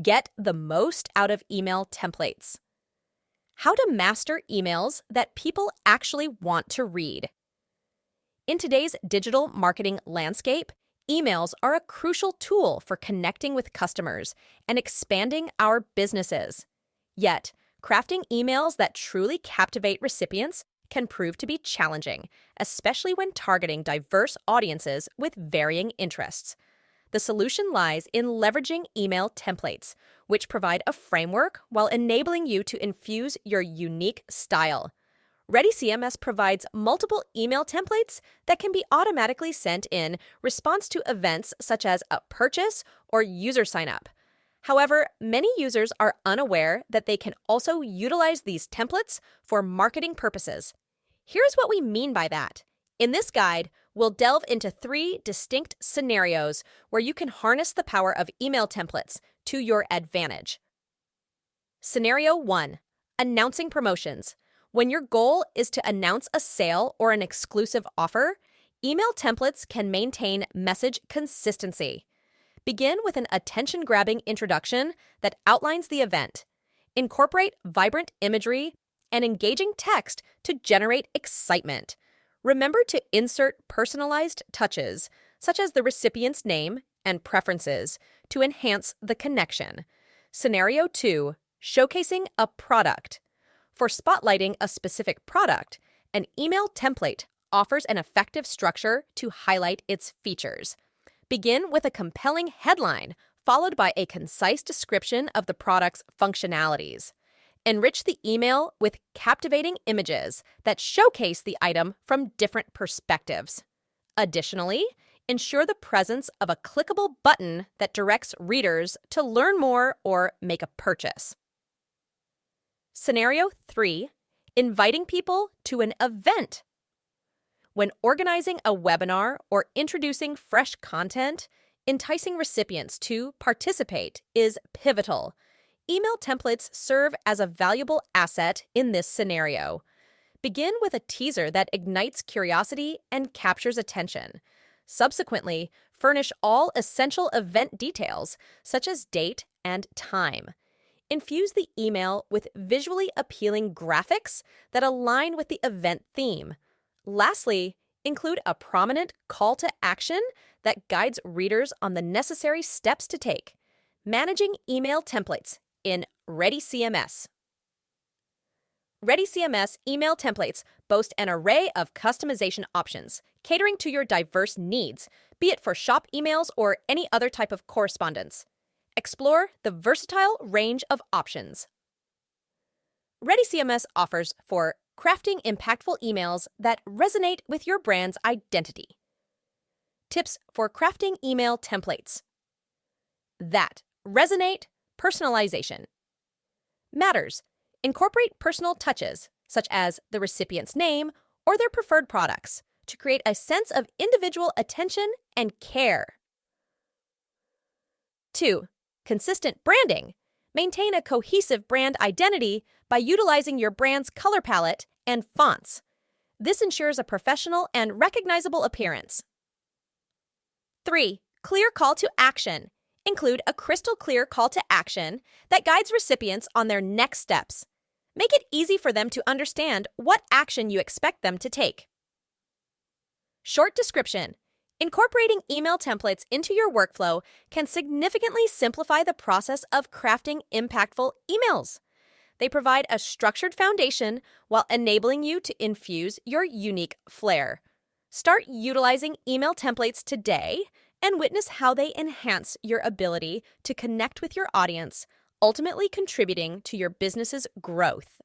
Get the most out of email templates. How to master emails that people actually want to read. In today's digital marketing landscape, emails are a crucial tool for connecting with customers and expanding our businesses. Yet, crafting emails that truly captivate recipients can prove to be challenging, especially when targeting diverse audiences with varying interests. The solution lies in leveraging email templates, which provide a framework while enabling you to infuse your unique style. ReadyCMS provides multiple email templates that can be automatically sent in response to events such as a purchase or user sign-up. However, many users are unaware that they can also utilize these templates for marketing purposes. Here's what we mean by that. In this guide, we'll delve into 3 distinct scenarios where you can harness the power of email templates to your advantage. Scenario 1. Announcing promotions. When your goal is to announce a sale or an exclusive offer, email templates can maintain message consistency. Begin with an attention-grabbing introduction that outlines the event. Incorporate vibrant imagery and engaging text to generate excitement. Remember to insert personalized touches, such as the recipient's name and preferences, to enhance the connection. Scenario 2. Showcasing a product. For spotlighting a specific product, an email template offers an effective structure to highlight its features. Begin with a compelling headline, followed by a concise description of the product's functionalities. Enrich the email with captivating images that showcase the item from different perspectives. Additionally, ensure the presence of a clickable button that directs readers to learn more or make a purchase. Scenario 3. Inviting people to an event. When organizing a webinar or introducing fresh content, enticing recipients to participate is pivotal. Email templates serve as a valuable asset in this scenario. Begin with a teaser that ignites curiosity and captures attention. Subsequently, furnish all essential event details, such as date and time. Infuse the email with visually appealing graphics that align with the event theme. Lastly, include a prominent call to action that guides readers on the necessary steps to take. Managing email templates in ReadyCMS. ReadyCMS email templates boast an array of customization options, catering to your diverse needs, be it for shop emails or any other type of correspondence. Explore the versatile range of options. ReadyCMS offers for crafting impactful emails that resonate with your brand's identity. Tips for crafting email templates that resonate. Personalization matters. Incorporate personal touches, such as the recipient's name or their preferred products, to create a sense of individual attention and care. 2. Consistent branding. Maintain a cohesive brand identity by utilizing your brand's color palette and fonts. This ensures a professional and recognizable appearance. 3. Clear call to action. Include a crystal clear call to action that guides recipients on their next steps. Make it easy for them to understand what action you expect them to take. Short description. Incorporating email templates into your workflow can significantly simplify the process of crafting impactful emails. They provide a structured foundation while enabling you to infuse your unique flair. Start utilizing email templates today and witness how they enhance your ability to connect with your audience, ultimately contributing to your business's growth.